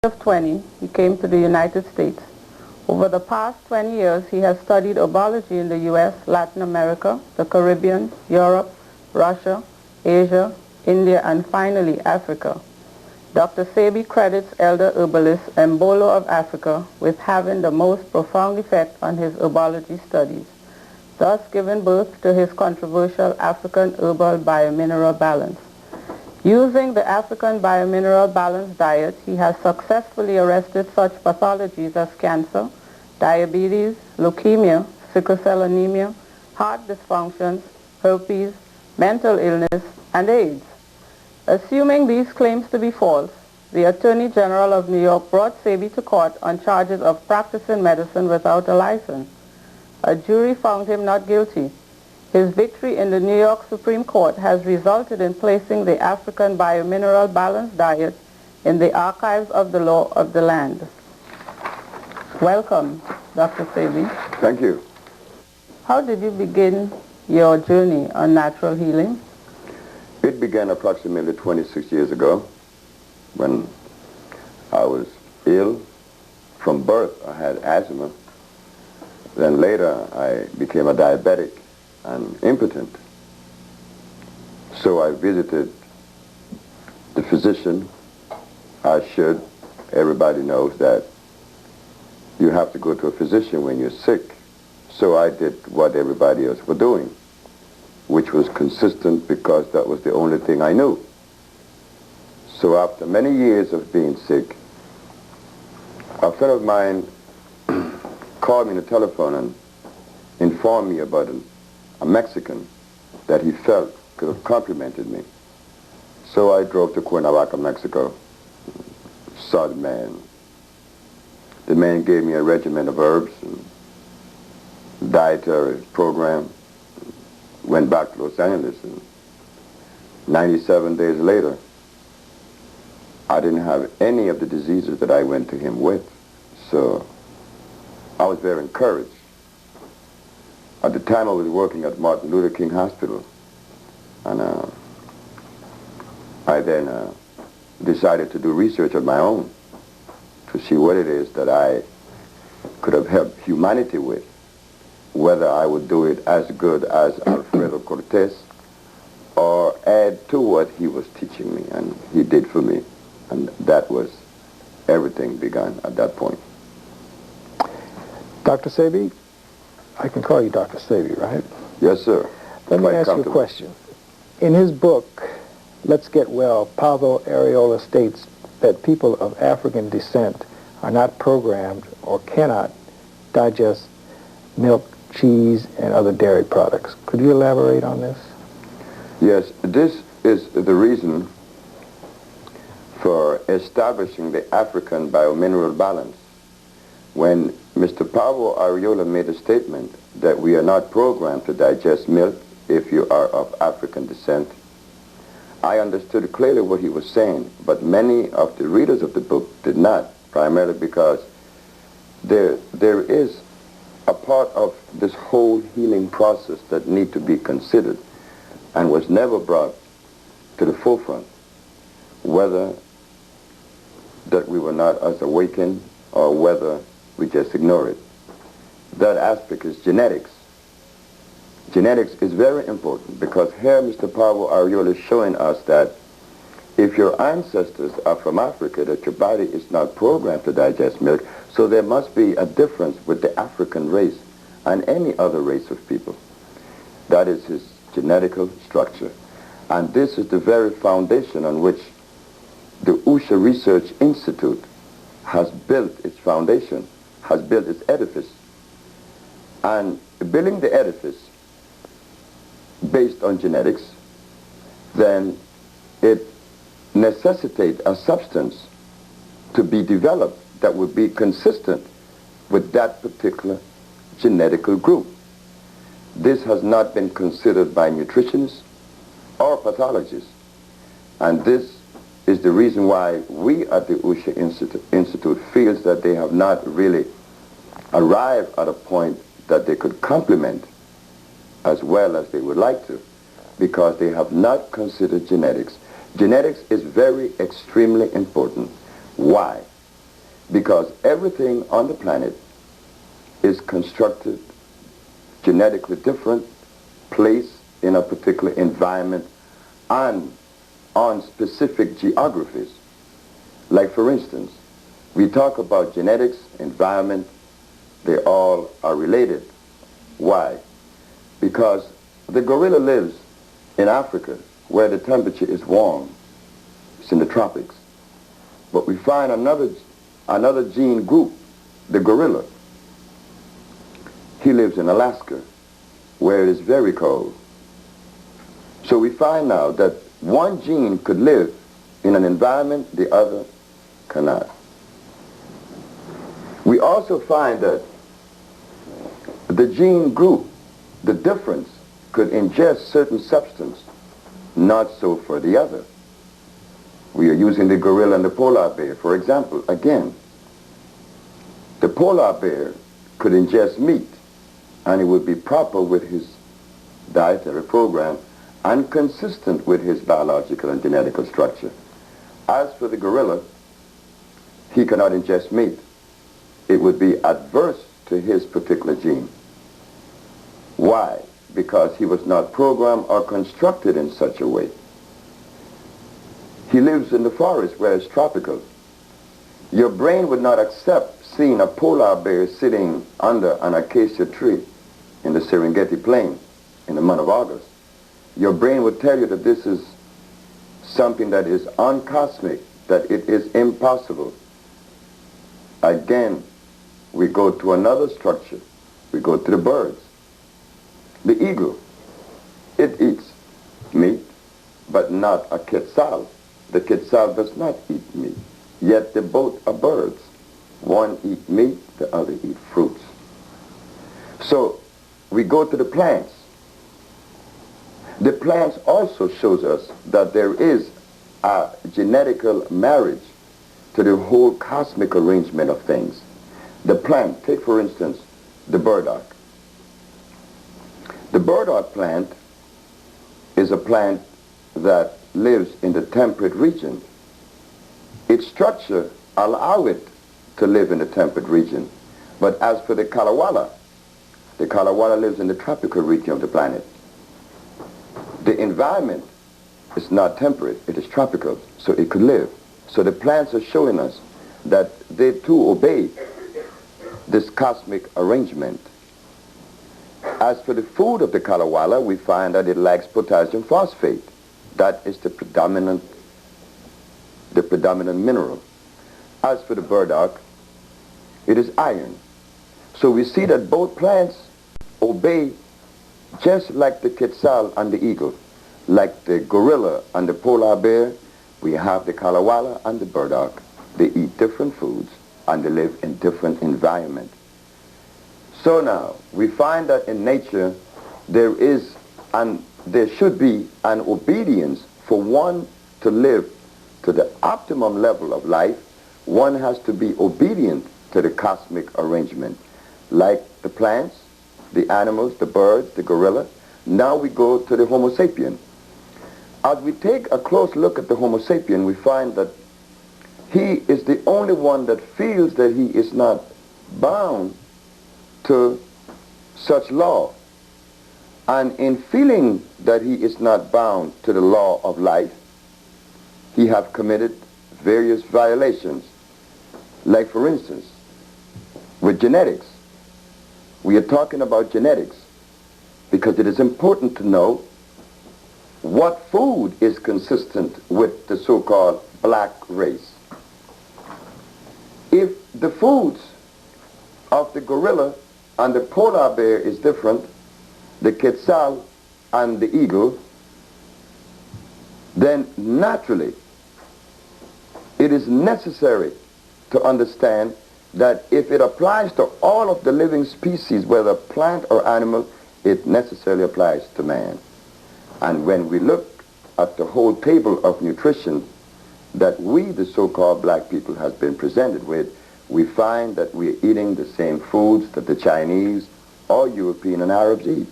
of 20, he came to the United States. Over the past 20 years, he has studied herbology in the U.S., Latin America, the Caribbean, Europe, Russia, Asia, India, and finally Africa. Dr. Sebi credits elder herbalist Mbolo of Africa with having the most profound effect on his herbology studies, thus giving birth to his controversial African herbal biomineral balance. Using the African biomineral balance diet, he has successfully arrested such pathologies as cancer, diabetes, leukemia, sickle cell anemia, heart dysfunctions, herpes, mental illness, and AIDS. Assuming these claims to be false, the Attorney General of New York brought Sebi to court on charges of practicing medicine without a license. A jury found him not guilty. His victory in the New York Supreme Court has resulted in placing the African biomineral balance diet in the archives of the law of the land. Welcome, Dr. Sebi. Thank you. How did you begin your journey on natural healing? It began approximately 26 years ago when I was ill. From birth, I had asthma. Then later, I became a diabetic and impotent. So I visited the physician. I should. Everybody knows that you have to go to a physician when you're sick. So I did what everybody else were doing, which was consistent because that was the only thing I knew. So after many years of being sick, a friend of mine called me on the telephone and informed me about a Mexican that he felt could have complimented me. So I drove to Cuernavaca, Mexico, saw the man. The man gave me a regimen of herbs and dietary program. Went back to Los Angeles, and 97 days later, I didn't have any of the diseases that I went to him with. So I was very encouraged. At the time I was working at Martin Luther King Hospital, and I then decided to do research of my own to see what it is that I could have helped humanity with, whether I would do it as good as Alfredo Cortez or add to what he was teaching me, and he did for me. And that was, everything began at that point. Dr. Sebi, I can call you Dr. Sebi, right? Yes, sir. Let me ask you a question. In his book, Let's Get Well, Pablo Areola states that people of African descent are not programmed or cannot digest milk, cheese, and other dairy products. Could you elaborate on this? Yes, this is the reason for establishing the African biomineral balance. When Mr. Pablo Areola made a statement that we are not programmed to digest milk if you are of African descent, I understood clearly what he was saying, but many of the readers of the book did not, primarily because there is a part of this whole healing process that need to be considered and was never brought to the forefront, whether that we were not as awakened or whether we just ignore it. That aspect is genetics. Genetics is very important because here Mr. Pablo Areola is showing us that if your ancestors are from Africa, that your body is not programmed to digest milk, so there must be a difference with the African race and any other race of people. That is his genetical structure. And this is the very foundation on which the Usha Research Institute has built its foundation, has built its edifice. And building the edifice based on genetics, then it necessitates a substance to be developed that would be consistent with that particular genetical group. This has not been considered by nutritionists or pathologists. And this is the reason why we at the Usha Institute feels that they have not really arrived at a point that they could complement as well as they would like to, because they have not considered genetics. Genetics is very extremely important. Why? because everything on the planet is constructed genetically different, placed in a particular environment and on specific geographies. Like for instance, we talk about genetics, environment, they all are related. Why? Because the gorilla lives in Africa where the temperature is warm. It's in the tropics. But we find another gene group, the gorilla. He lives in Alaska where it is very cold. So we find now that one gene could live in an environment the other cannot. We also find that the gene group, the difference, could ingest certain substance, not so for the other. We are using the gorilla and the polar bear, for example. Again, the polar bear could ingest meat, and it would be proper with his dietary program and consistent with his biological and genetical structure. As for the gorilla, he cannot ingest meat. It would be adverse to his particular gene. Why? Because he was not programmed or constructed in such a way. He lives in the forest where it's tropical. Your brain would not accept seeing a polar bear sitting under an acacia tree in the Serengeti Plain in the month of August. Your brain would tell you that this is something that is uncosmic, that it is impossible. Again, we go to another structure. We go to the birds. The eagle, it eats meat, but not a quetzal. The quetzal does not eat meat, yet they both are birds. One eats meat, the other eats fruits. So we go to the plants. The plants also shows us that there is a genetical marriage to the whole cosmic arrangement of things. The plant, take for instance, the burdock. The burdock plant is a plant that lives in the temperate region. Its structure allows it to live in the temperate region. But as for the kalawala lives in the tropical region of the planet. The environment is not temperate, it is tropical, so it could live. So the plants are showing us that they too obey this cosmic arrangement. As for the food of the kalawala, we find that it lacks potassium phosphate. That is the predominant mineral. As for the burdock, it is iron. So we see that both plants obey just like the quetzal and the eagle. Like the gorilla and the polar bear, we have the kalawala and the burdock. They eat different foods and they live in different environments. So now, we find that in nature, there should be an obedience for one to live to the optimum level of life. One has to be obedient to the cosmic arrangement. Like the plants, the animals, the birds, the gorilla. Now we go to the Homo sapien. As we take a close look at the Homo sapien, we find that he is the only one that feels that he is not bound to such law. And in feeling that he is not bound to the law of life, he have committed various violations. Like for instance, with genetics. We are talking about genetics because it is important to know what food is consistent with the so-called black race. If the foods of the gorilla and the polar bear is different, the quetzal and the eagle, then naturally it is necessary to understand that if it applies to all of the living species, whether plant or animal, it necessarily applies to man. And when we look at the whole table of nutrition that we, the so-called black people, has been presented with, we find that we're eating the same foods that the Chinese or European and Arabs eat.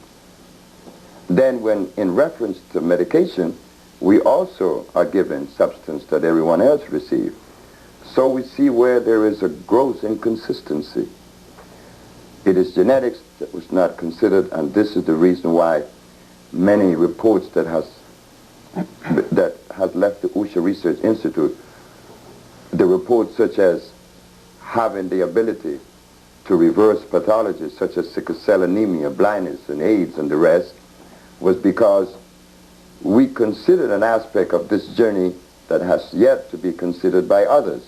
Then when in reference to medication, we also are given substance that everyone else receives. So we see where there is a gross inconsistency. It is genetics that was not considered, and this is the reason why many reports that has left the USHA Research Institute, the reports such as having the ability to reverse pathologies such as sickle cell anemia, blindness, and AIDS, and the rest, was because we considered an aspect of this journey that has yet to be considered by others.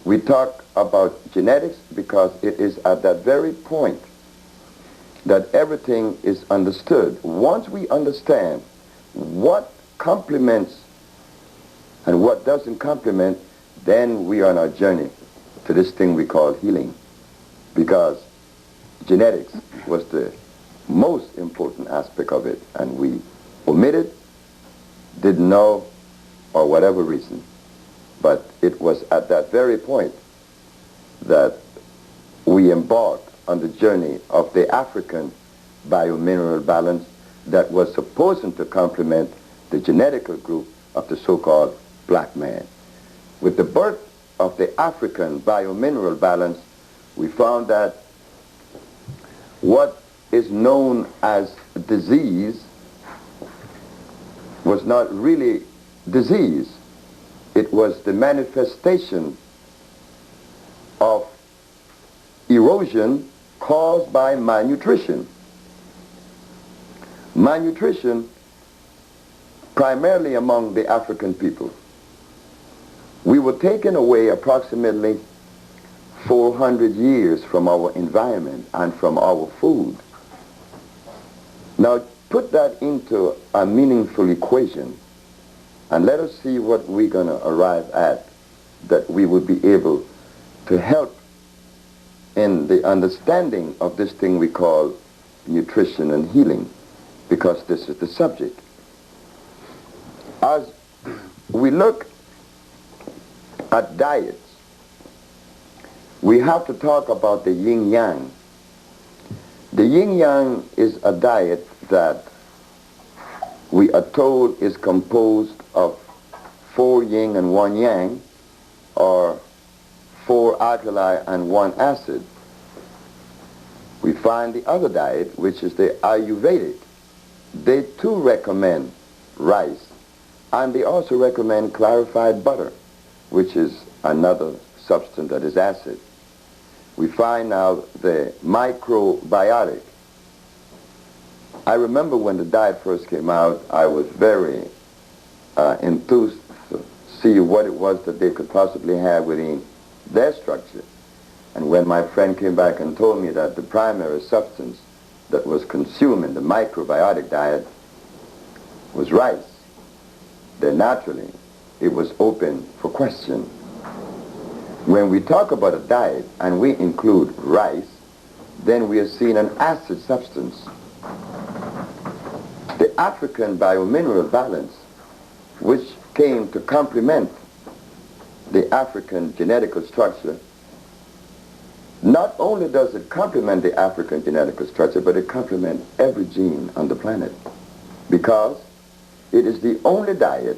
We talk about genetics because it is at that very point that everything is understood. Once we understand what complements and what doesn't complement, then we are on our journey to this thing we call healing. Because genetics was the most important aspect of it, and we omitted, didn't know, or whatever reason. But it was at that very point that we embarked on the journey of the African biomineral balance that was supposed to complement the genetical group of the so-called black man. With the birth of the African biomineral balance, we found that what is known as disease was not really disease. It was the manifestation of erosion caused by malnutrition. Malnutrition primarily among the African people. We were taken away approximately 400 years from our environment and from our food. Now put that into a meaningful equation and let us see what we're going to arrive at, that we would be able to help in the understanding of this thing we call nutrition and healing, because this is the subject. As we look at diets, we have to talk about the yin-yang. The yin-yang is a diet that we are told is composed of 4 yin and 1 yang, or 4 alkali and 1 acid. We find the other diet, which is the Ayurvedic. They too recommend rice, and they also recommend clarified butter, which is another substance that is acid. We find now the microbiotic. I remember when the diet first came out, I was very enthused to see what it was that they could possibly have within their structure. And when my friend came back and told me that the primary substance that was consumed in the microbiotic diet was rice, then naturally it was open for question. When we talk about a diet and we include rice, then we are seeing an acid substance. The African biomineral balance, which came to complement the African genetical structure, not only does it complement the African genetical structure, but it complements every gene on the planet, because it is the only diet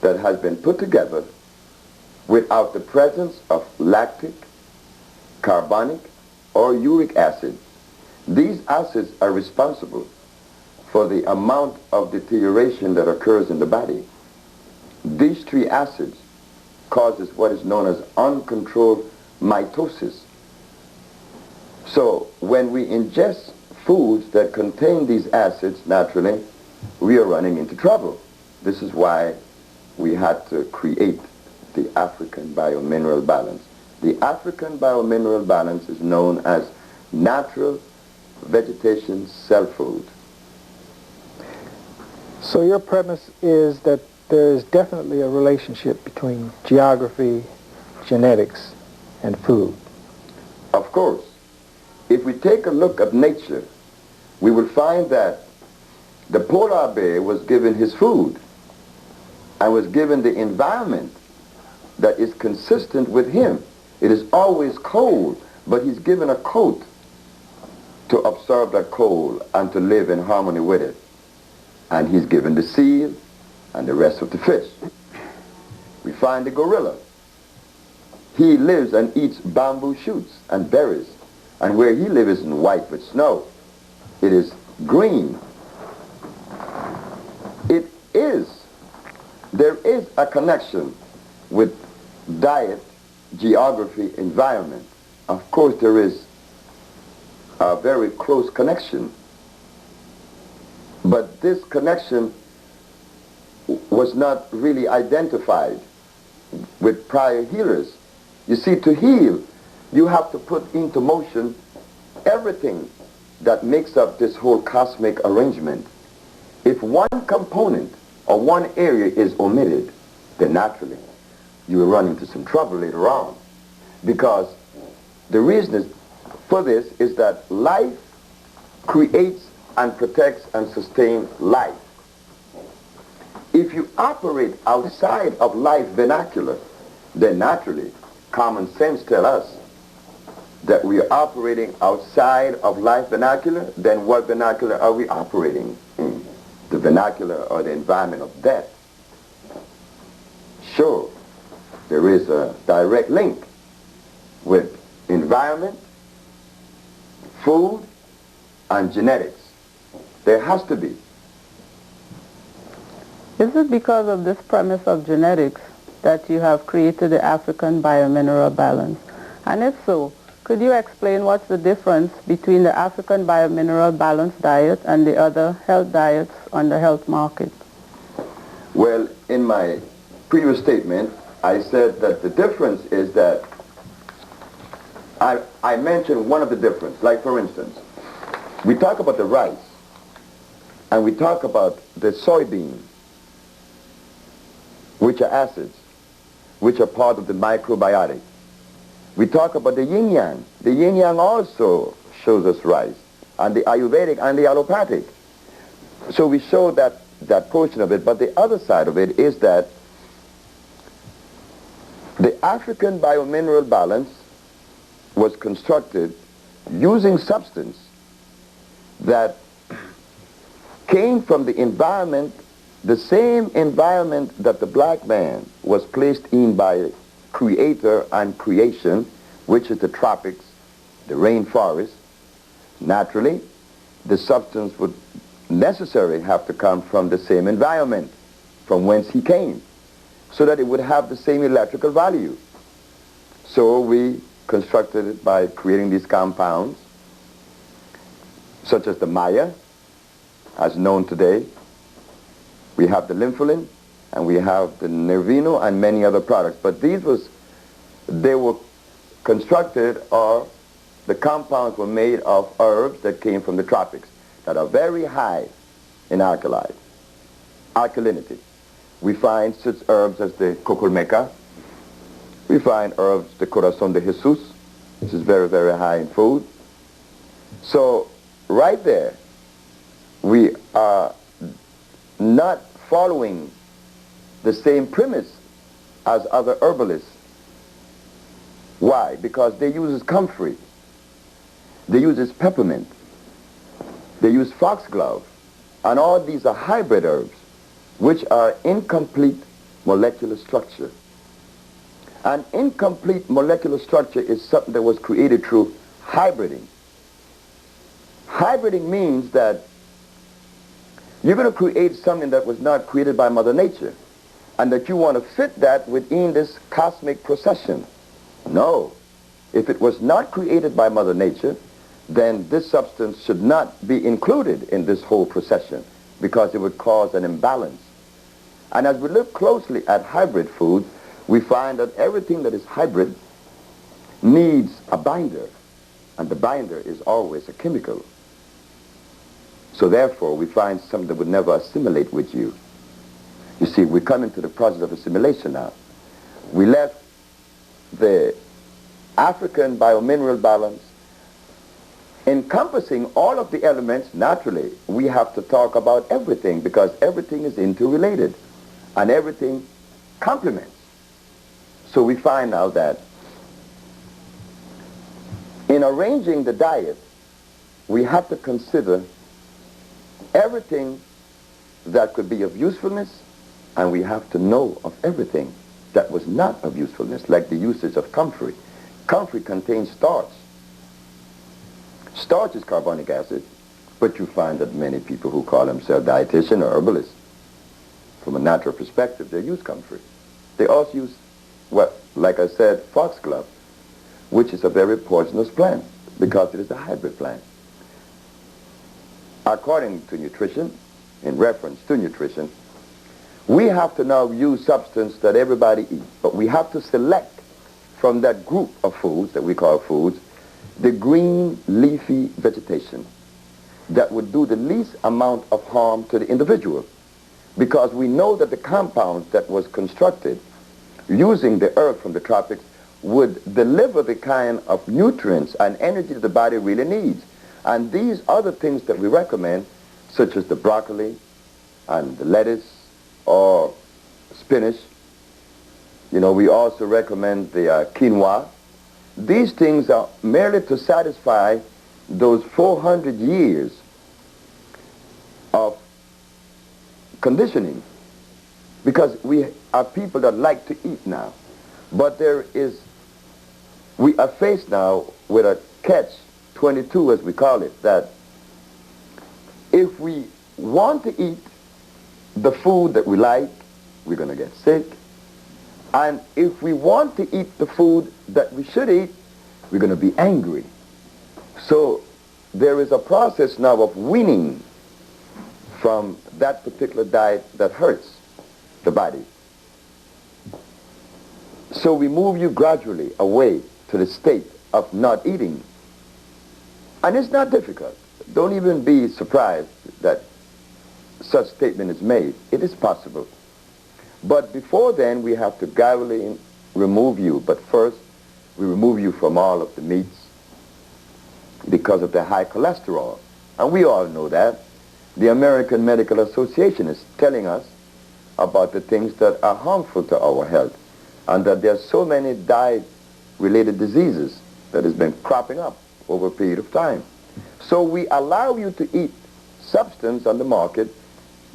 that has been put together without the presence of lactic, carbonic, or uric acid. These acids are responsible for the amount of deterioration that occurs in the body. These 3 acids causes what is known as uncontrolled mitosis. So when we ingest foods that contain these acids, naturally, we are running into trouble. This is why we had to create the African biomineral balance. The African biomineral balance is known as natural vegetation cell food. So your premise is that there is definitely a relationship between geography, genetics, and food. Of course, if we take a look at nature, we will find that the polar bear was given his food and was given the environment that is consistent with him. It is always cold, but he's given a coat to absorb that cold and to live in harmony with it. And he's given the seal and the rest of the fish. We find the gorilla He lives and eats bamboo shoots and berries. And where he lives isn't white with snow. It is green. There is a connection with diet, geography, environment. Of course, there is a very close connection. But this connection was not really identified with prior healers. You see, to heal, you have to put into motion everything that makes up this whole cosmic arrangement. If one component or one area is omitted, then naturally you will run into some trouble later on. Because the reason for this is that life creates and protects and sustains life. If you operate outside of life vernacular, then naturally common sense tells us that we are operating outside of life vernacular. Then what vernacular are we operating in? The vernacular or the environment of death. Sure, there is a direct link with environment, food, and genetics. There has to be. Is it because of this premise of genetics that you have created the African biomineral balance? And if so, could you explain what's the difference between the African biomineral balance diet and the other health diets on the health market? Well, in my previous statement, I said that the difference is that I mentioned one of the differences. Like, for instance, we talk about the rice, and we talk about the soybean, which are acids, which are part of the microbiotic. We talk about the yin-yang. The yin-yang also shows us rice, and the Ayurvedic and the allopathic. So we show that portion of it, but the other side of it is that the African biomineral balance was constructed using substance that came from the environment, the same environment that the black man was placed in by creator and creation, which is the tropics, the rainforest. Naturally, the substance would necessarily have to come from the same environment from whence he came, so that it would have the same electrical value. So we constructed it by creating these compounds, such as the Maya, as known today. We have the lympholin, and we have the Nervino and many other products. But they were constructed, or the compounds were made of herbs that came from the tropics that are very high in alkalinity. We find such herbs as the cocolmeca. We find herbs, the corazon de Jesus, which is very, very high in food. So right there, we are not following the same premise as other herbalists. Why? Because they use comfrey, they use peppermint, they use foxglove, and all these are hybrid herbs, which are incomplete molecular structure. An incomplete molecular structure is something that was created through hybriding. Hybriding means that you're going to create something that was not created by Mother Nature, and that you want to fit that within this cosmic procession. No. If it was not created by Mother Nature, then this substance should not be included in this whole procession, because it would cause an imbalance. And as we look closely at hybrid food, we find that everything that is hybrid needs a binder, and the binder is always a chemical. So therefore, we find something that would never assimilate with you. You see, we come into the process of assimilation now. We left the African biomineral balance encompassing all of the elements. Naturally, we have to talk about everything, because everything is interrelated and everything complements. So we find now that in arranging the diet, we have to consider everything that could be of usefulness, and we have to know of everything that was not of usefulness, like the usage of comfrey. Comfrey contains starch. Starch is carbonic acid, but you find that many people who call themselves dietitian or herbalists, from a natural perspective, they use comfrey. They also use, what, like I said, foxglove, which is a very poisonous plant because it is a hybrid plant. According to nutrition, in reference to nutrition, we have to now use substance that everybody eats, but we have to select from that group of foods that we call foods, the green leafy vegetation that would do the least amount of harm to the individual, because we know that the compounds that was constructed using the herb from the tropics would deliver the kind of nutrients and energy that the body really needs. And these other things that we recommend, such as the broccoli and the lettuce or spinach, you know, we also recommend the quinoa. These things are merely to satisfy those 400 years of conditioning, because we are people that like to eat now. But we are faced now with a catch-22, as we call it, that if we want to eat the food that we like, we're going to get sick. And if we want to eat the food that we should eat, we're going to be angry. So there is a process now of weaning from that particular diet that hurts the body. So we move you gradually away to the state of not eating. And it's not difficult. Don't even be surprised that such statement is made. It is possible. But before then, we have to gradually remove you. But first, we remove you from all of the meats because of the high cholesterol. And we all know that. The American Medical Association is telling us about the things that are harmful to our health, and that there are so many diet-related diseases that has been cropping up over a period of time. So we allow you to eat substance on the market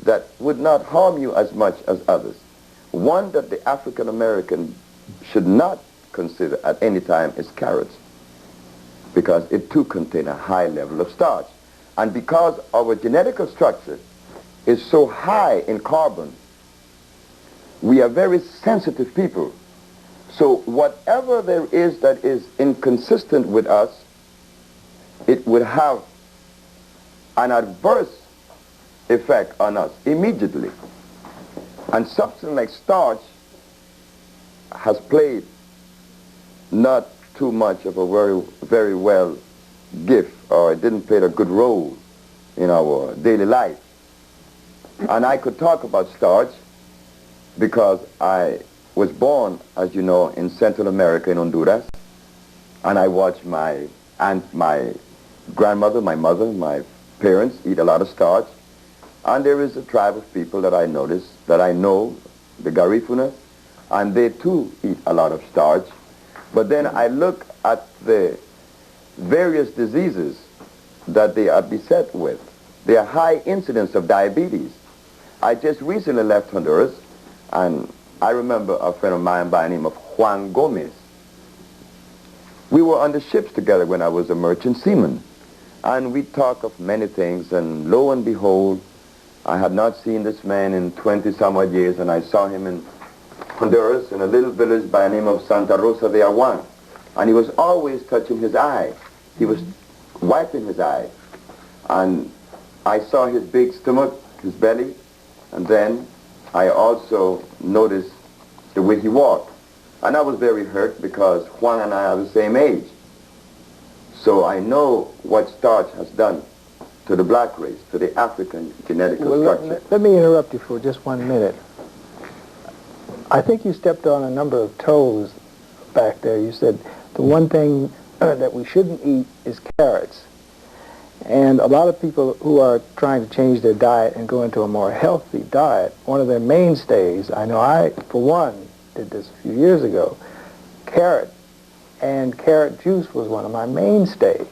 that would not harm you as much as others. One that the African American should not consider at any time is carrots, because it too contains a high level of starch. And because our genetic structure is so high in carbon, we are very sensitive people. So whatever there is that is inconsistent with us, it would have an adverse effect on us immediately. And something like starch has played not too much of a very well gift, or it didn't play a good role in our daily life. And I could talk about starch because I was born, as you know, in Central America, in Honduras, and I watched my aunt, my grandmother, my mother, my parents eat a lot of starch. And there is a tribe of people that I notice, that I know, the Garifuna, and they too eat a lot of starch. But then I look at the various diseases that they are beset with. There are high incidence of diabetes. I just recently left Honduras, and I remember a friend of mine by the name of Juan Gomez. We were on the ships together when I was a merchant seaman, and we talk of many things, and lo and behold, I had not seen this man in 20-some odd years, and I saw him in Honduras in a little village by the name of Santa Rosa de Aguan, and he was always touching his eye. He was wiping his eye, and I saw his big stomach, his belly, and then I also noticed the way he walked. And I was very hurt because Juan and I are the same age. So I know what starch has done to the black race, to the African genetic structure. Let me interrupt you for just 1 minute. I think you stepped on a number of toes back there. You said the one thing that we shouldn't eat is carrots. And a lot of people who are trying to change their diet and go into a more healthy diet, one of their mainstays, I know I, for one, did this a few years ago, carrot and carrot juice was one of my mainstays.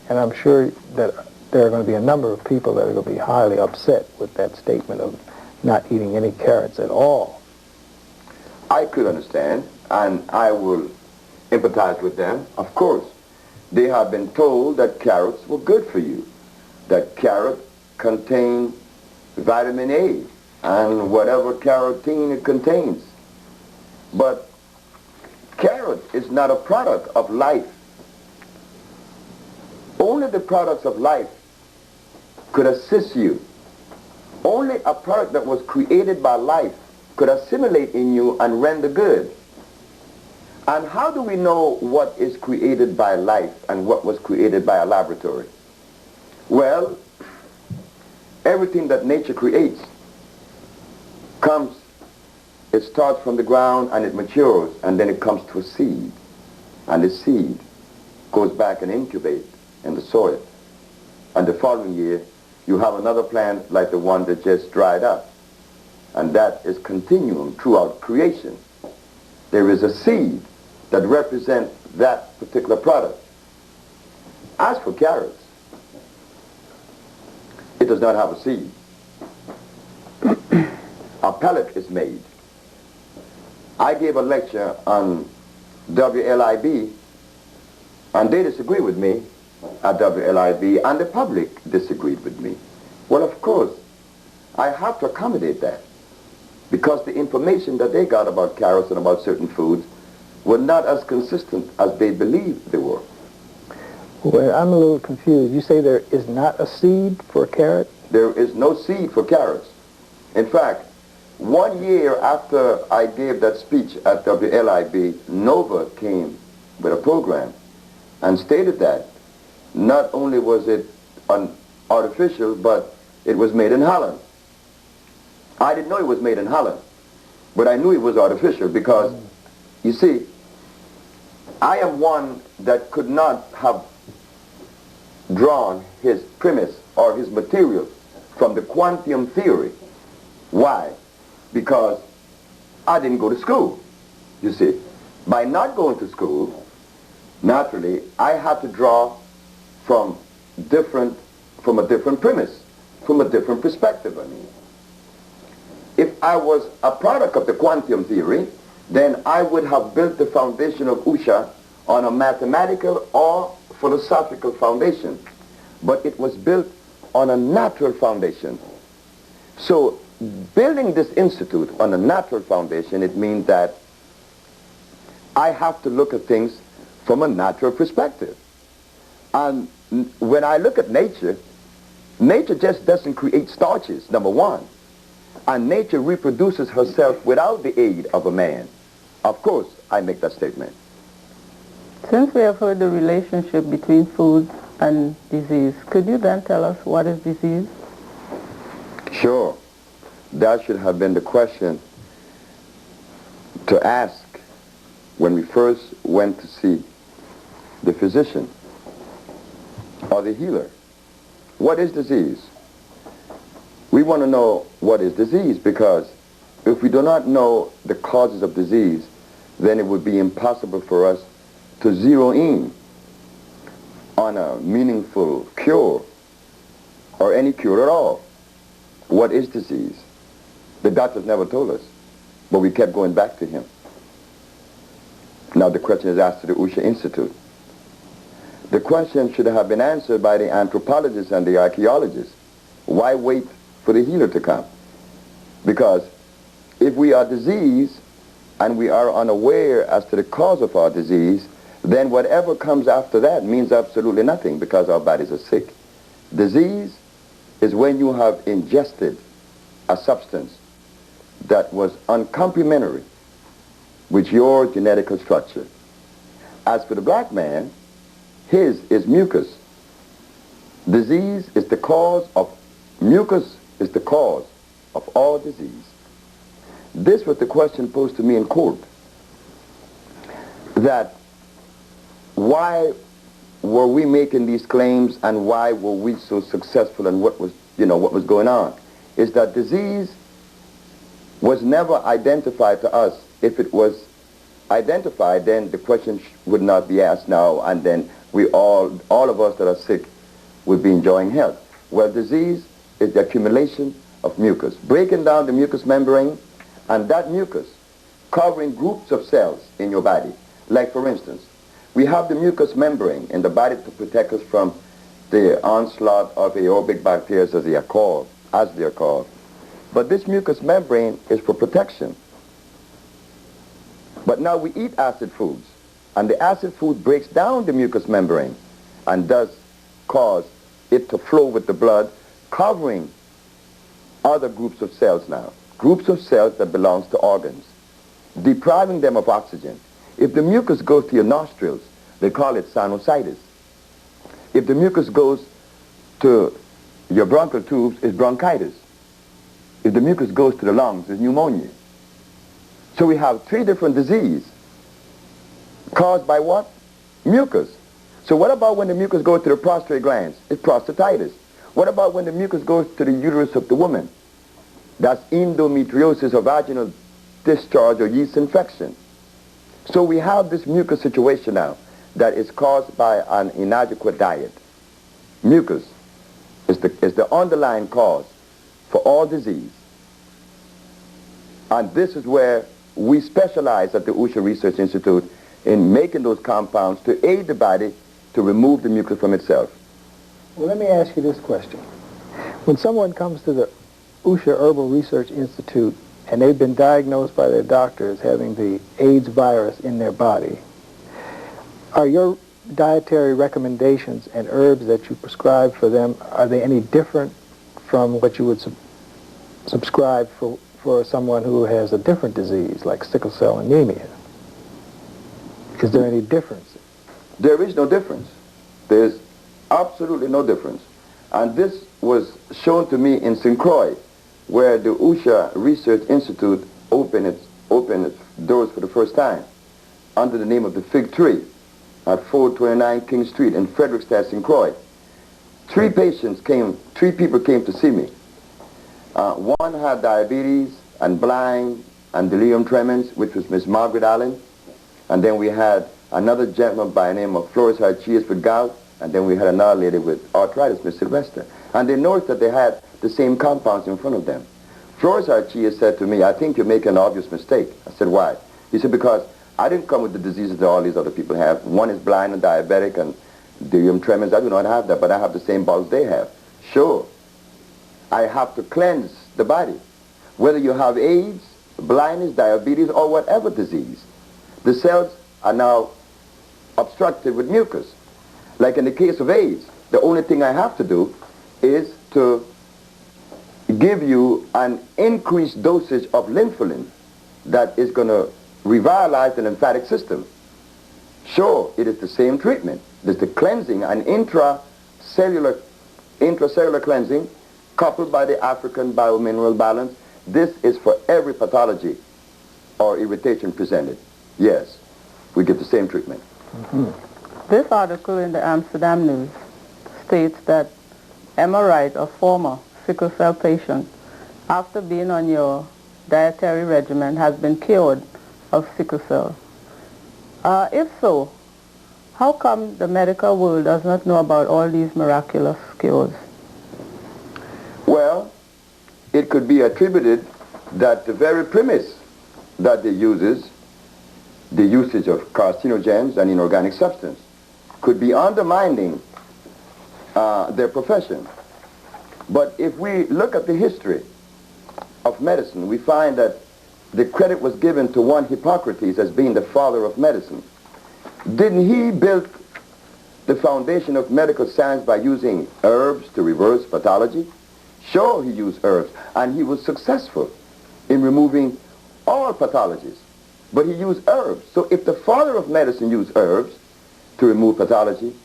And I'm sure that there are going to be a number of people that are going to be highly upset with that statement of not eating any carrots at all. I could understand, and I will empathize with them. Of course, they have been told that carrots were good for you, that carrot contain vitamin A and whatever carotene it contains. But carrot is not a product of life. Only the products of life could assist you. Only a product that was created by life could assimilate in you and render good. And how do we know what is created by life and what was created by a laboratory? Well, everything that nature creates it starts from the ground and it matures, and then it comes to a seed. And the seed goes back and incubates in the soil. And the following year, you have another plant like the one that just dried up. And that is continuum throughout creation. There is a seed that represents that particular product. As for carrots, it does not have a seed. A pellet is made. I gave a lecture on WLIB, and they disagreed with me at WLIB, and the public disagreed with me. Well, of course, I have to accommodate that, because the information that they got about carrots and about certain foods were not as consistent as they believed they were. Well, I'm a little confused. You say there is not a seed for a carrot? There is no seed for carrots. In fact, 1 year after I gave that speech at WLIB, Nova came with a program and stated that not only was it artificial, but it was made in Holland. I didn't know it was made in Holland, but I knew it was artificial because, you see, I am one that could not have drawn his premise or his material from the quantum theory. Why? Because I didn't go to school, you see. By not going to school, naturally, I had to draw from a different premise, from a different perspective, I mean. If I was a product of the quantum theory, then I would have built the foundation of Usha on a mathematical or philosophical foundation. But it was built on a natural foundation. So building this institute on a natural foundation, it means that I have to look at things from a natural perspective. And when I look at nature, nature just doesn't create starches, number one. And nature reproduces herself without the aid of a man. Of course, I make that statement. Since we have heard the relationship between food and disease, could you then tell us what is disease? Sure. That should have been the question to ask when we first went to see the physician or the healer. What is disease? We want to know what is disease, because if we do not know the causes of disease, then it would be impossible for us to zero in on a meaningful cure or any cure at all. What is disease? The doctors never told us, but we kept going back to him. Now the question is asked to the Usha Institute. The question should have been answered by the anthropologists and the archaeologists. Why wait for the healer to come? Because if we are diseased and we are unaware as to the cause of our disease, then whatever comes after that means absolutely nothing, because our bodies are sick. Disease is when you have ingested a substance that was uncomplimentary with your genetical structure. As for the black man, his is mucus. Disease is the cause of, mucus is the cause of all disease. This was the question posed to me in court, that why were we making these claims and why were we so successful, and what was going on? Is that disease was never identified to us. If it was identified, then the question would not be asked now, and then we all of us that are sick would be enjoying health. Well, disease is the accumulation of mucus, breaking down the mucous membrane, and that mucus covering groups of cells in your body. Like for instance, we have the mucous membrane in the body to protect us from the onslaught of aerobic bacteria as they are called. But this mucous membrane is for protection. But now we eat acid foods, and the acid food breaks down the mucous membrane and does cause it to flow with the blood, covering other groups of cells now. Groups of cells that belongs to organs, depriving them of oxygen. If the mucus goes to your nostrils, they call it sinusitis. If the mucus goes to your bronchial tubes, it's bronchitis. If the mucus goes to the lungs, it's pneumonia. So we have 3 different diseases caused by what? Mucus. So what about when the mucus goes to the prostate glands? It's prostatitis. What about when the mucus goes to the uterus of the woman? That's endometriosis or vaginal discharge or yeast infection. So we have this mucus situation now that is caused by an inadequate diet. Mucus is the underlying cause for all disease. And this is where we specialize at the USHA Research Institute in making those compounds to aid the body to remove the mucus from itself. Well, let me ask you this question. When someone comes to the USHA Herbal Research Institute and they've been diagnosed by their doctors having the AIDS virus in their body, are your dietary recommendations and herbs that you prescribe for them, are they any different from what you would subscribe for someone who has a different disease like sickle cell anemia? Is there any difference? There is no difference. There's absolutely no difference. And this was shown to me in St. Croix, where the USHA Research Institute opened its doors for the first time under the name of the Fig Tree at 429 King Street in Frederickstad, St. Croix. 3 people came to see me. One had diabetes and blind and delirium tremens, which was Miss Margaret Allen. And then we had another gentleman by the name of Flores Archias with gout. And then we had another lady with arthritis, Miss Sylvester. And they noticed that they had the same compounds in front of them. Flores Archias said to me, "I think you're making an obvious mistake." I said, "Why?" He said, "Because I didn't come with the diseases that all these other people have. One is blind and diabetic and delirium tremens. I do not have that, but I have the same bugs they have." Sure, I have to cleanse the body. Whether you have AIDS, blindness, diabetes, or whatever disease, the cells are now obstructed with mucus. Like in the case of AIDS, the only thing I have to do is to give you an increased dosage of lympholine that is going to revitalize the lymphatic system. Sure, it is the same treatment. There's the cleansing, an intracellular cleansing coupled by the African biomineral balance. This is for every pathology or irritation presented. Yes, we get the same treatment. Mm-hmm. This article in the Amsterdam News states that Emma Wright, a former sickle cell patient, after being on your dietary regimen, has been cured of sickle cell. If so, how come the medical world does not know about all these miraculous cures? Well, it could be attributed that the very premise that they uses, the usage of carcinogens and inorganic substance, could be undermining their profession. But if we look at the history of medicine, we find that the credit was given to one Hippocrates as being the father of medicine. Didn't he build the foundation of medical science by using herbs to reverse pathology? Sure, he used herbs, and he was successful in removing all pathologies. But he used herbs. So if the father of medicine used herbs to remove pathology,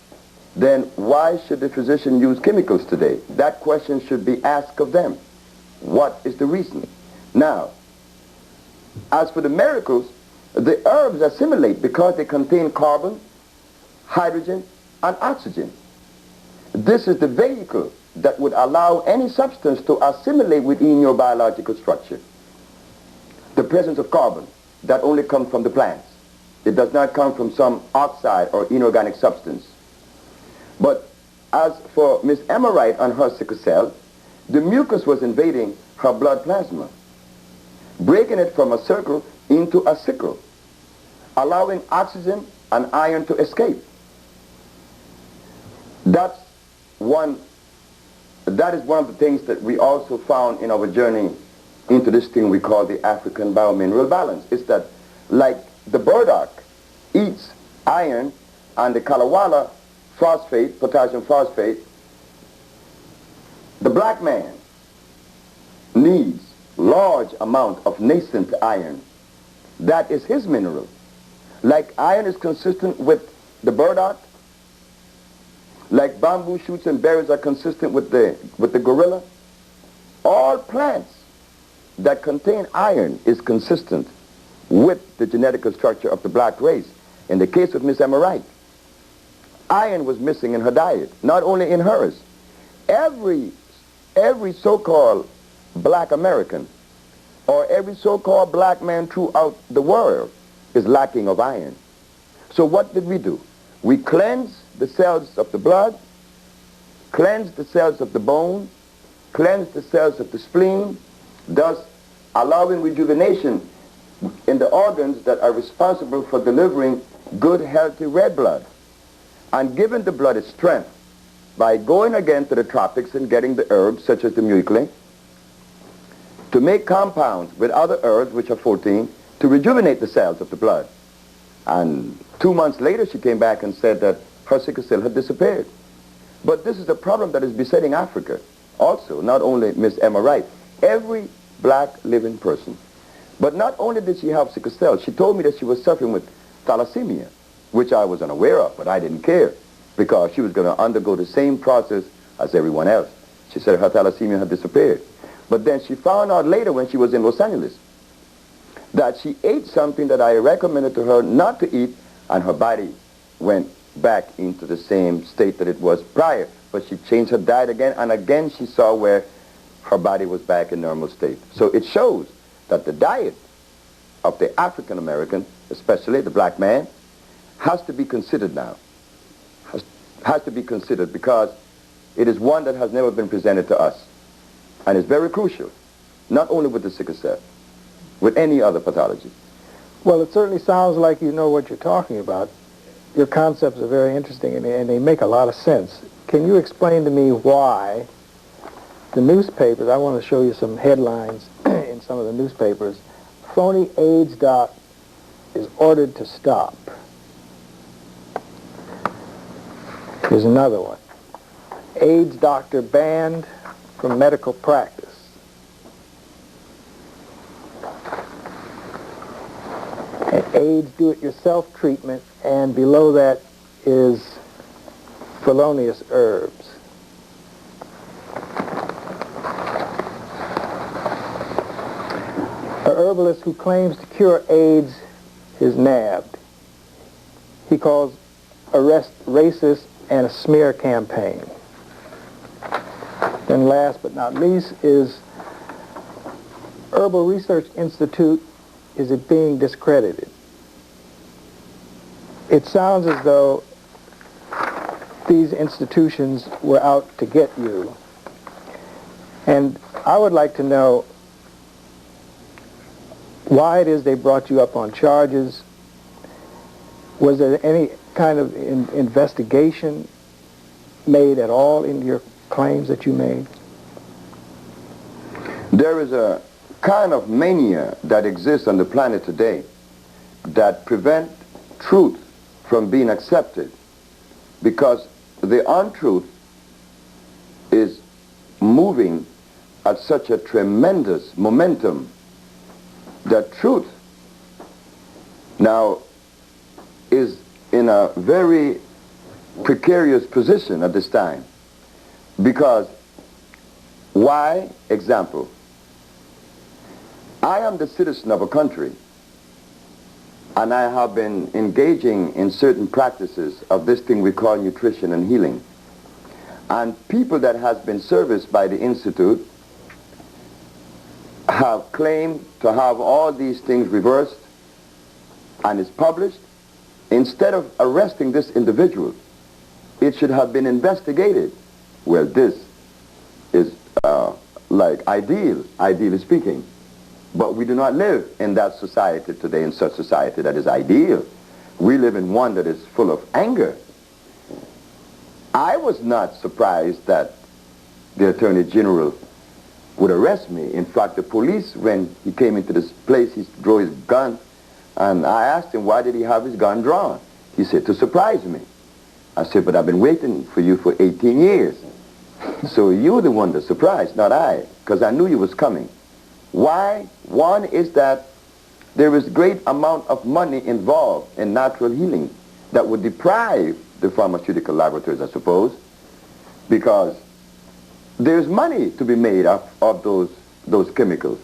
then why should the physician use chemicals today? That question should be asked of them. What is the reason? Now, as for the miracles, the herbs assimilate because they contain carbon, hydrogen, and oxygen. This is the vehicle that would allow any substance to assimilate within your biological structure. The presence of carbon, that only comes from the plants. It does not come from some oxide or inorganic substance. But as for Miss Emma Wright and her sickle cell, the mucus was invading her blood plasma, breaking it from a circle into a sickle, allowing oxygen and iron to escape. That is one of the things that we also found in our journey into this thing we call the African biomineral balance. Is that like the burdock eats iron and the kalawala phosphate, potassium phosphate, the black man needs large amount of nascent iron. That is his mineral. Like iron is consistent with the burdock, like bamboo shoots and berries are consistent with the gorilla, all plants that contain iron is consistent with the genetic structure of the black race. In the case of Miss Emma Wright, iron was missing in her diet, not only in hers. Every so-called black American or every so-called black man throughout the world is lacking of iron. So what did we do? We cleansed the cells of the blood, cleansed the cells of the bone, cleansed the cells of the spleen, thus allowing rejuvenation in the organs that are responsible for delivering good, healthy red blood, and giving the blood its strength by going again to the tropics and getting the herbs such as the mucilage to make compounds with other herbs, which are 14, to rejuvenate the cells of the blood. And 2 months later, she came back and said that her sickle cell had disappeared. But this is a problem that is besetting Africa also, not only Miss Emma Wright, every black living person. But not only did she have sickle cell, she told me that she was suffering with thalassemia, which I was unaware of, but I didn't care because she was going to undergo the same process as everyone else. She said her thalassemia had disappeared. But then she found out later when she was in Los Angeles that she ate something that I recommended to her not to eat, and her body went back into the same state that it was prior. But she changed her diet again, and again she saw where her body was back in normal state. So it shows that the diet of the African American, especially the black man, has to be considered now. Has to be considered because it is one that has never been presented to us. And it's very crucial, not only with the sickle cell, with any other pathology. Well, it certainly sounds like you know what you're talking about. Your concepts are very interesting and they make a lot of sense. Can you explain to me why the newspapers, I want to show you some headlines in some of the newspapers, phony AIDS doc is ordered to stop. Here's another one. AIDS doctor banned from medical practice. AIDS do-it-yourself treatment, and below that is felonious herbs. A herbalist who claims to cure AIDS is nabbed. He calls arrest racist and a smear campaign. Then last but not least is Herbal Research Institute, is it being discredited? It sounds as though these institutions were out to get you. And I would like to know why it is they brought you up on charges. Was there any kind of investigation made at all in your claims that you made? There is a kind of mania that exists on the planet today that prevent truth from being accepted because the untruth is moving at such a tremendous momentum that truth now is in a very precarious position at this time. Because why? Example, I am the citizen of a country and I have been engaging in certain practices of this thing we call nutrition and healing. And people that has been serviced by the Institute have claimed to have all these things reversed and it's published. Instead of arresting this individual, it should have been investigated. Well, this is like ideally speaking. But we do not live in that society today, in such society that is ideal. We live in one that is full of anger. I was not surprised that the Attorney General would arrest me. In fact, the police, when he came into this place, he drew his gun, and I asked him, why did he have his gun drawn? He said, to surprise me. I said, but I've been waiting for you for 18 years. So you're the one that's surprised, not I, because I knew you was coming. Why? One is that there is great amount of money involved in natural healing that would deprive the pharmaceutical laboratories, I suppose, because there's money to be made of those chemicals.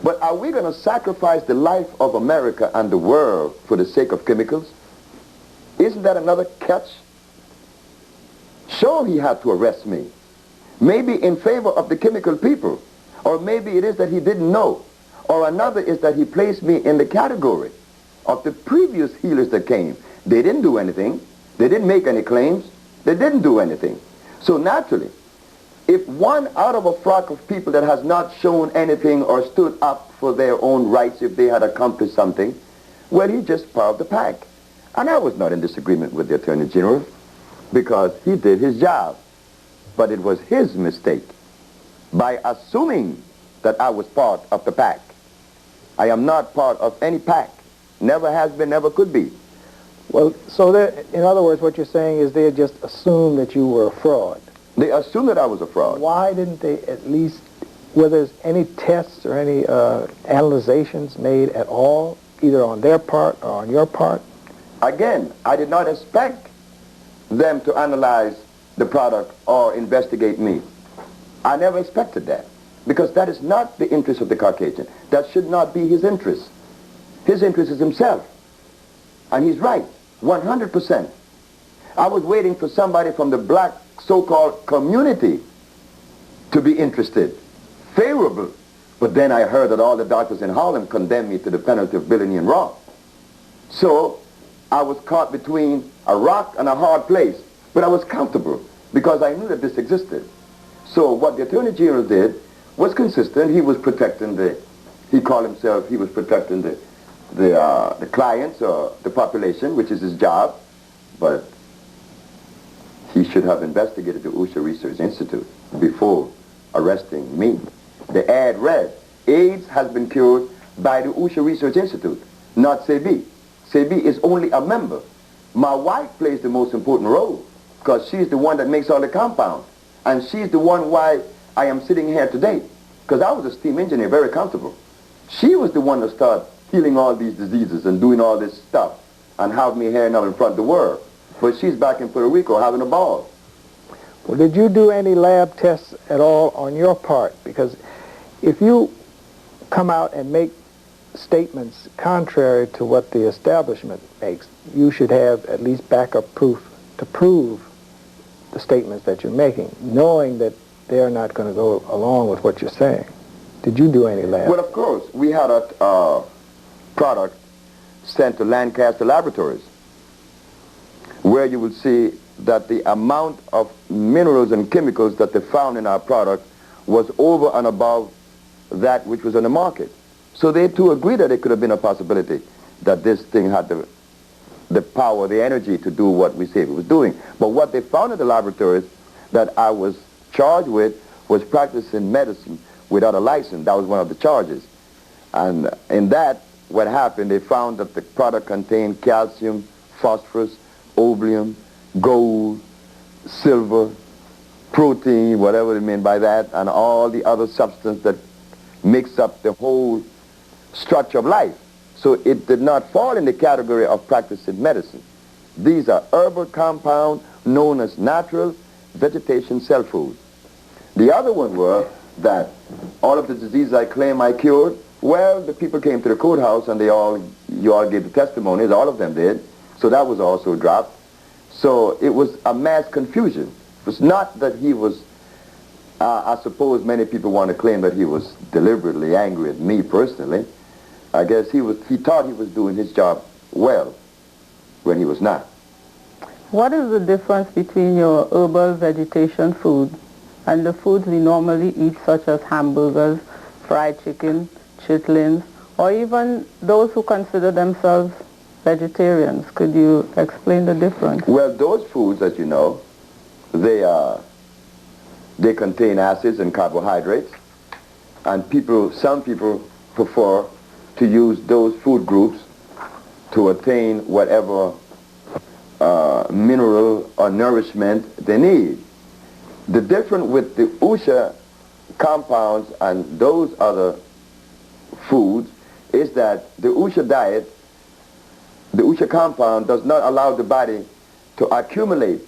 But are we going to sacrifice the life of America and the world for the sake of chemicals? Isn't that another catch? Sure, he had to arrest me. Maybe in favor of the chemical people. Or maybe it is that he didn't know. Or another is that he placed me in the category of the previous healers that came. They didn't do anything. They didn't make any claims. They didn't do anything. So naturally, if one out of a flock of people that has not shown anything or stood up for their own rights, if they had accomplished something, well, he just part of the pack. And I was not in disagreement with the Attorney General because he did his job. But it was his mistake by assuming that I was part of the pack. I am not part of any pack. Never has been, never could be. Well, so in other words, what you're saying is they just assumed that you were a fraud. They assumed that I was a fraud. Why didn't they at least, whether there's any tests or any analyzations made at all, either on their part or on your part? Again, I did not expect them to analyze the product or investigate me. I never expected that, because that is not the interest of the Caucasian. That should not be his interest. His interest is himself. And he's right, 100%. I was waiting for somebody from the black so-called community to be interested, favorable. But then I heard that all the doctors in Harlem condemned me to the penalty of billionaire and raw. So I was caught between a rock and a hard place. But I was comfortable because I knew that this existed. So what the Attorney General did was consistent. He was protecting he called himself, he was protecting the clients or the population, which is his job. But he should have investigated the USHA Research Institute before arresting me. The ad read, AIDS has been cured by the USHA Research Institute, not Sebi. Sebi is only a member. My wife plays the most important role because she's the one that makes all the compounds. And she's the one why I am sitting here today, because I was a steam engineer, very comfortable. She was the one that started healing all these diseases and doing all this stuff and have me here now in front of the world. But she's back in Puerto Rico having a ball. Well, did you do any lab tests at all on your part? Because if you come out and make statements contrary to what the establishment makes, you should have at least backup proof to prove the statements that you're making, knowing that they're not going to go along with what you're saying. Did you do any lab? Well, of course. We had a product sent to Lancaster Laboratories, where you will see that the amount of minerals and chemicals that they found in our product was over and above that which was on the market. So they too agreed that it could have been a possibility that this thing had the power, the energy to do what we say it was doing. But what they found in the laboratories that I was charged with was practicing medicine without a license. That was one of the charges. And in that, what happened, they found that the product contained calcium, phosphorus, oblium, gold, silver, protein, whatever they mean by that, and all the other substance that makes up the whole structure of life. So it did not fall in the category of practicing medicine. These are herbal compounds known as natural vegetation cell foods. The other one were that all of the diseases I claim I cured, well, the people came to the courthouse and you all gave the testimonies, all of them did. So that was also dropped. So it was a mass confusion. It was not that he was, I suppose many people want to claim that he was deliberately angry at me personally. I guess he thought he was doing his job well when he was not. What is the difference between your herbal vegetation food and the foods we normally eat, such as hamburgers, fried chicken, chitlins, or even those who consider themselves vegetarians. Could you explain the difference? Well, those foods, as you know, they contain acids and carbohydrates, and some people prefer to use those food groups to attain whatever mineral or nourishment they need. The difference with the OSHA compounds and those other foods is that the OSHA diet, the OSHA compound does not allow the body to accumulate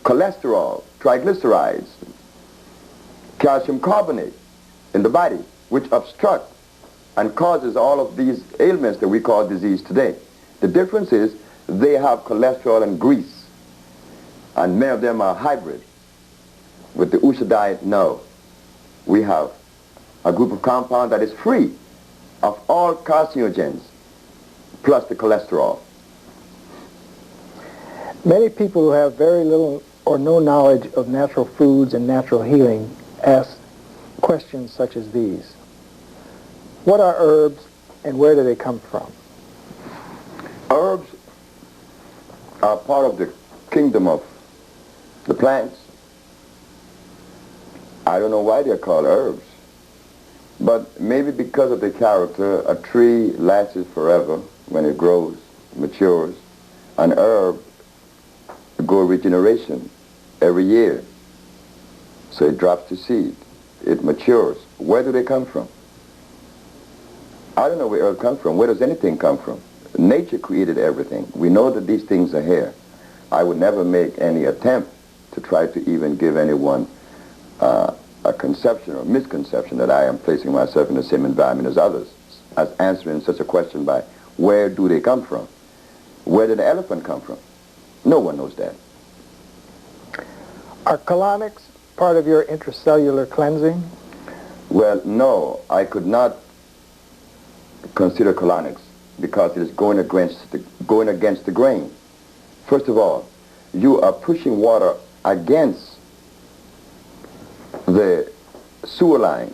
cholesterol, triglycerides, calcium carbonate in the body, which obstruct and causes all of these ailments that we call disease today. The difference is they have cholesterol and grease, and many of them are hybrid. With the OSHA diet, no. We have a group of compounds that is free of all carcinogens, plus the cholesterol. Many people who have very little or no knowledge of natural foods and natural healing ask questions such as these. What are herbs and where do they come from? Herbs are part of the kingdom of the plants. I don't know why they're called herbs, but maybe because of the character. A tree lasts forever when it grows, matures. An herb goes regeneration every year. So it drops the seed. It matures. Where do they come from? I don't know where herbs come from. Where does anything come from? Nature created everything. We know that these things are here. I would never make any attempt to try to even give anyone a conception or misconception that I am placing myself in the same environment as others, as answering such a question by where do they come from? Where did the elephant come from? No one knows that. Are colonics part of your intracellular cleansing? Well, no, I could not consider colonics because it is going against the grain. First of all, you are pushing water against the sewer line,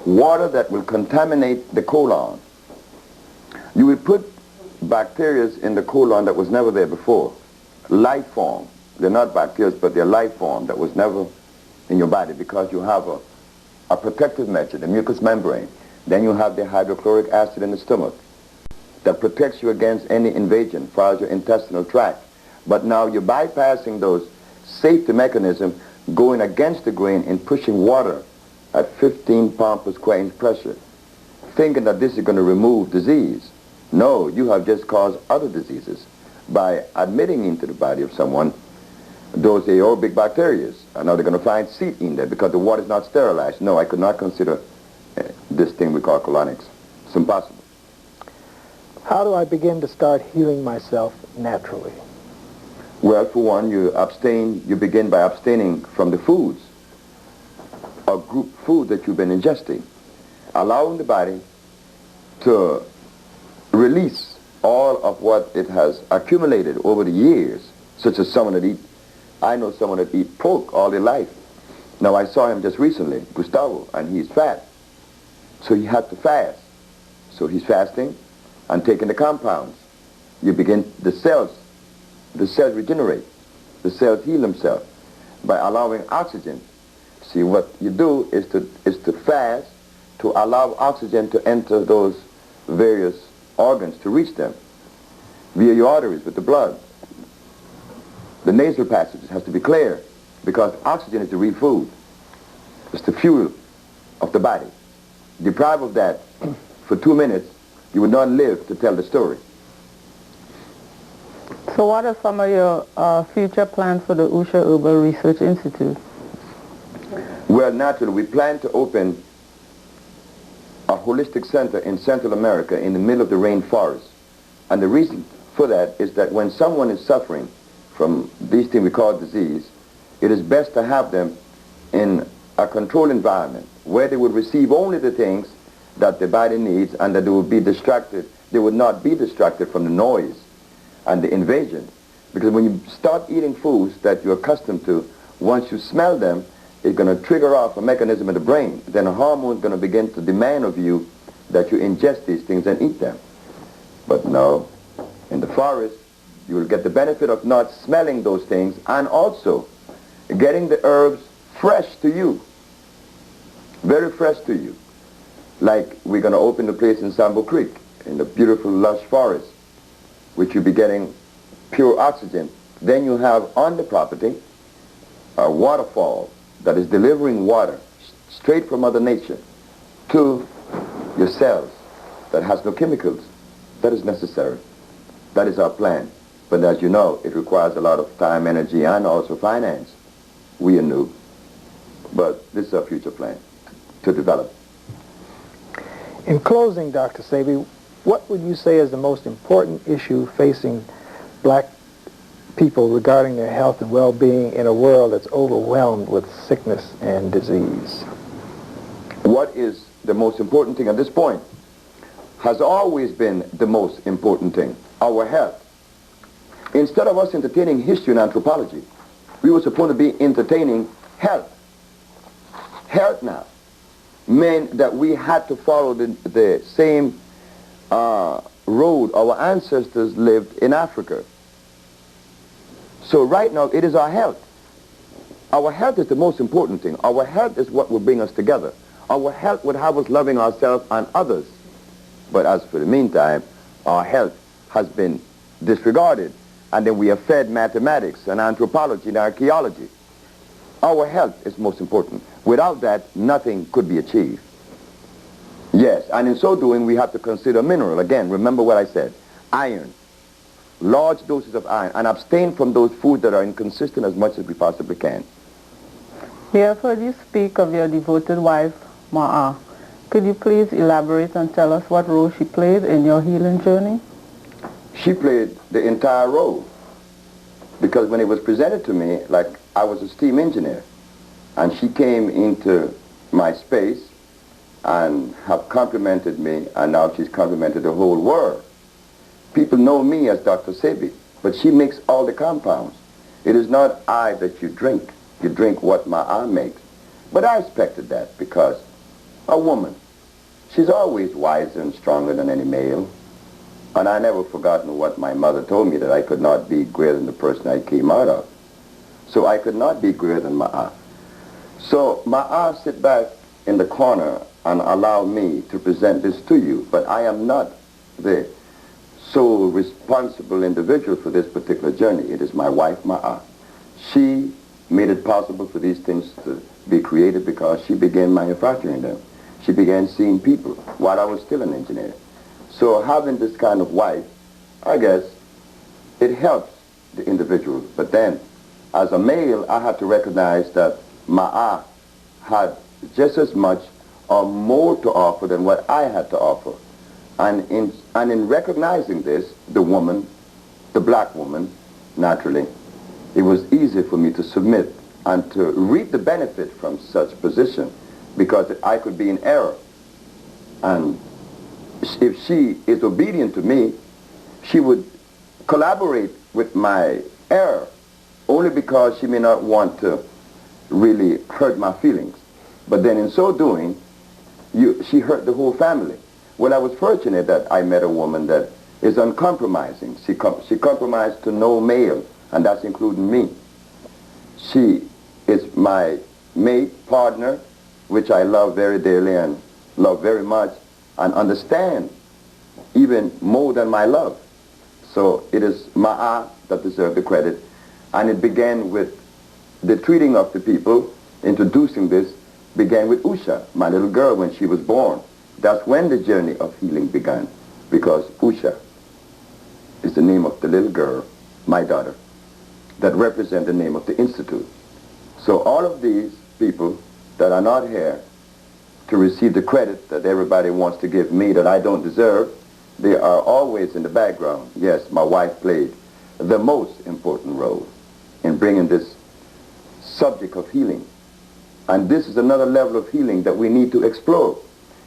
water that will contaminate the colon. You will put bacteria in the colon that was never there before. Life form. They're not bacteria, but they're life form that was never in your body because you have a protective measure, the mucous membrane. Then you have the hydrochloric acid in the stomach that protects you against any invasion as far as your intestinal tract. But now you're bypassing those safety mechanisms, going against the grain and pushing water at 15 pounds per square inch pressure, thinking that this is going to remove disease. No, you have just caused other diseases by admitting into the body of someone those aerobic bacteria. And now they're going to find seed in there because the water is not sterilized. No, I could not consider this thing we call colonics. It's impossible. How do I begin to start healing myself naturally? Well, for one, you begin by abstaining from the foods or group food that you've been ingesting, allowing the body to release all of what it has accumulated over the years, such as I know someone that eat pork all their life. Now, I saw him just recently, Gustavo, and he's fat. So he had to fast. So he's fasting and taking the compounds. The cells regenerate. The cells heal themselves by allowing oxygen. See, what you do is to fast to allow oxygen to enter those various organs, to reach them via your arteries with the blood. The nasal passages have to be clear because oxygen is the real food. It's the fuel of the body. Deprived of that for 2 minutes, you would not live to tell the story. So what are some of your future plans for the Usha Herbal Research Institute? Well, naturally, we plan to open a holistic center in Central America in the middle of the rainforest. And the reason for that is that when someone is suffering from these things we call disease, it is best to have them in a controlled environment where they would receive only the things that the body needs and that they would be distracted. They would not be distracted from the noise and the invasion. Because when you start eating foods that you're accustomed to, once you smell them, it's going to trigger off a mechanism in the brain. Then a hormone is going to begin to demand of you that you ingest these things and eat them. But no, in the forest, you will get the benefit of not smelling those things and also getting the herbs fresh to you, very fresh to you. Like we're going to open the place in Sambo Creek, in the beautiful lush forest, which you'll be getting pure oxygen. Then you have on the property a waterfall that is delivering water straight from Mother Nature to your cells that has no chemicals. That is necessary. That is our plan. But as you know, it requires a lot of time, energy, and also finance. We are new. But this is our future plan to develop. In closing, Dr. Sebi, what would you say is the most important issue facing black people regarding their health and well-being in a world that's overwhelmed with sickness and disease? What is the most important thing at this point has always been the most important thing, our health. Instead of us entertaining history and anthropology, we were supposed to be entertaining health. Health now meant that we had to follow the same road our ancestors lived in Africa. So right now, it is our health. Our health is the most important thing. Our health is what will bring us together. Our health would have us loving ourselves and others. But as for the meantime, our health has been disregarded. And then we are fed mathematics and anthropology and archaeology. Our health is most important. Without that, nothing could be achieved. Yes, and in so doing, we have to consider mineral. Again, remember what I said. Iron. Large doses of iron. And abstain from those foods that are inconsistent as much as we possibly can. We have heard you speak of your devoted wife, Ma'a. Could you please elaborate and tell us what role she played in your healing journey? She played the entire role. Because when it was presented to me, like I was a steam engineer, and she came into my space and have complimented me, and now she's complimented the whole world. People know me as Dr. Sebi, but she makes all the compounds. It is not I that you drink what Ma'a makes. But I expected that because a woman, she's always wiser and stronger than any male. And I never forgotten what my mother told me, that I could not be greater than the person I came out of. So I could not be greater than Ma'a. So Ma'a sit back in the corner and allow me to present this to you. But I am not the sole responsible individual for this particular journey. It is my wife, Ma'a. She made it possible for these things to be created because she began manufacturing them. She began seeing people while I was still an engineer. So having this kind of wife, I guess, it helps the individual. But then, as a male, I had to recognize that Ma'a had just as much or more to offer than what I had to offer. And in recognizing this, the woman, the black woman, naturally, it was easy for me to submit and to reap the benefit from such position because I could be in error. And if she is obedient to me, she would collaborate with my error only because she may not want to really hurt my feelings. But then in so doing, she hurt the whole family. Well, I was fortunate that I met a woman that is uncompromising. She compromised to no male, and that's including me. She is my mate, partner, which I love very dearly and love very much, and understand even more than my love. So it is Ma'a that deserves the credit. And it began with the treating of the people, introducing this, began with Usha, my little girl, when she was born. That's when the journey of healing began, because Usha is the name of the little girl, my daughter, that represent the name of the Institute. So all of these people that are not here to receive the credit that everybody wants to give me that I don't deserve, they are always in the background. Yes, my wife played the most important role in bringing this subject of healing. And this is another level of healing that we need to explore,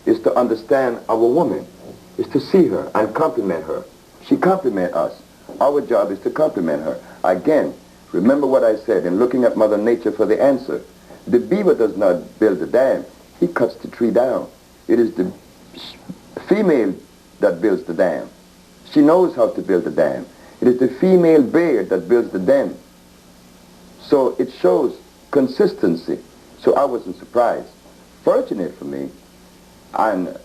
is to understand our woman, is to see her and compliment her. She compliments us. Our job is to compliment her. Again, remember what I said in looking at Mother Nature for the answer. The beaver does not build the dam. He cuts the tree down. It is the female that builds the dam. She knows how to build the dam. It is the female bear that builds the den. So it shows consistency. So I wasn't surprised. Fortunate for me, and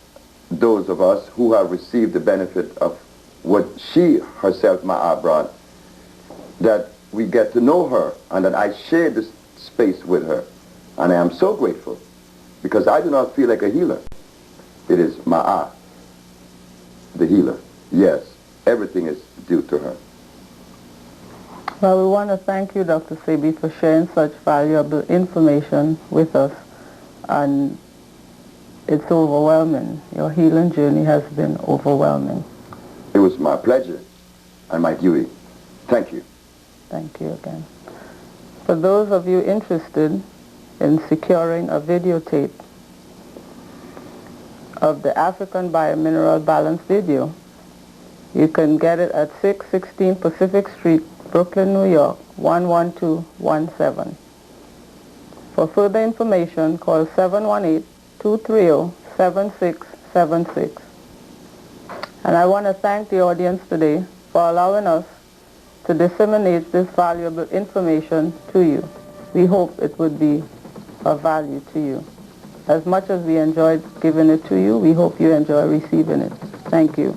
those of us who have received the benefit of what she herself, Ma'a, brought, that we get to know her and that I share this space with her. And I am so grateful because I do not feel like a healer. It is Ma'a, the healer. Yes, everything is due to her. Well, we want to thank you, Dr. Sebi, for sharing such valuable information with us. And it's overwhelming. Your healing journey has been overwhelming. It was my pleasure and my duty. Thank you. Thank you again. For those of you interested in securing a videotape of the African Biomineral Balance video, you can get it at 616 Pacific Street, Brooklyn, New York, 11217. For further information, call 718-230-7676. And I want to thank the audience today for allowing us to disseminate this valuable information to you. We hope it would be of value to you. As much as we enjoyed giving it to you, we hope you enjoy receiving it. Thank you.